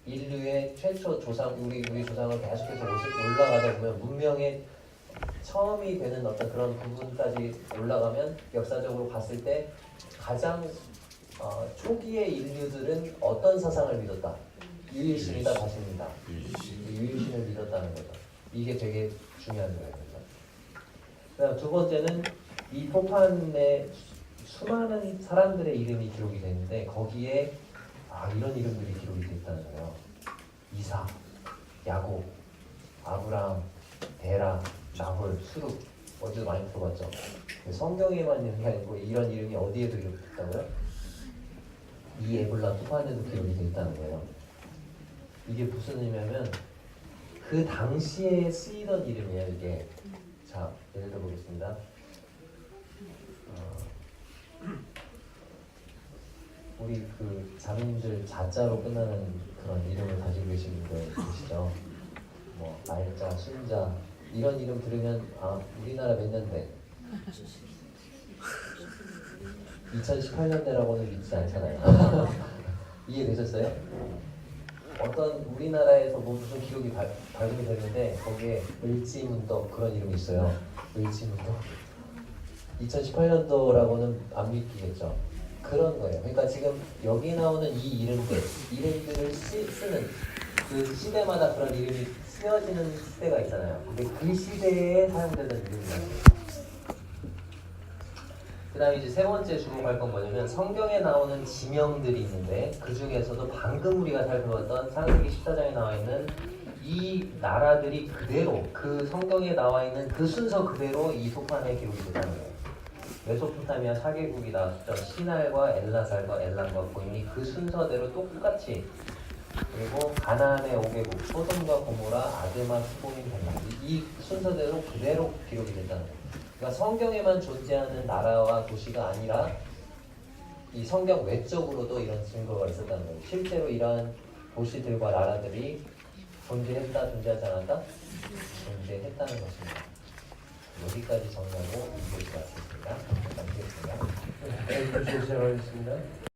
인류의 최초 조상, 우리 조상을 계속해서 올라가다 보면 문명의 처음이 되는 어떤 그런 부분까지 올라가면 역사적으로 봤을 때 가장 초기의 인류들은 어떤 사상을 믿었다? 유일신이다, 다십니다. 유일신을 믿었다는 거죠. 이게 되게 중요한 거예요. 그다음 두 번째는 이 토판에 수많은 사람들의 이름이 기록이 되는데 거기에 이런 이름들이 기록이 되어 있다는 거예요. 이삭, 야곱, 아브라함, 데라, 나홀, 수룩. 어제도 많이 들어봤죠. 성경에만 있는 게 아니고 이런 이름이 어디에도 기록됐다고요? 이 에블라 토판에도 기록이 되어 있다는 거예요. 이게 무슨 의미냐면 그 당시에 쓰이던 이름이에요. 이게 자 예를 들어 보겠습니다. 우리 그 자매님들 자자로 끝나는 그런 이름을 가지고 계신 분들 계시죠? 뭐 날자, 순자 이런 이름 들으면 우리나라 몇 년대? 2018년대라고는 믿지 않잖아요. 이해되셨어요? 어떤 우리나라에서 무슨 기록이 발굴이 되는데 거기에 을지문덕 그런 이름이 있어요. 을지문덕 2018년도라고는 안 믿기겠죠. 그런 거예요. 그러니까 지금 여기 나오는 이 이름들을 쓰는 그 시대마다 그런 이름이 쓰여지는 시대가 있잖아요. 근데 그 시대에 사용되던 이름이라는 그 다음에 이제 세 번째 주목할 건 뭐냐면 성경에 나오는 지명들이 있는데 그 중에서도 방금 우리가 살펴봤던 창세기 14장에 나와 있는 이 나라들이 그대로 그 성경에 나와 있는 그 순서 그대로 이 소판에 기록이 됐다는 거예요. 메소포타미아 4개국이 나왔죠. 시날과 엘라살과 엘람과 고인이 그 순서대로 똑같이 그리고 가나안의 5개국 소돔과 고모라, 아드마, 수보민, 벤라 이 순서대로 그대로 기록이 됐다는 거예요. 그러니까 성경에만 존재하는 나라와 도시가 아니라 이 성경 외적으로도 이런 증거가 있었다는 거예요. 실제로 이러한 도시들과 나라들이 존재했다, 존재하지 않았다? 존재했다는 것입니다. 여기까지 정리하고 2교시 마치겠습니다. 감사합니다. 네, 교시 시작하겠습니다.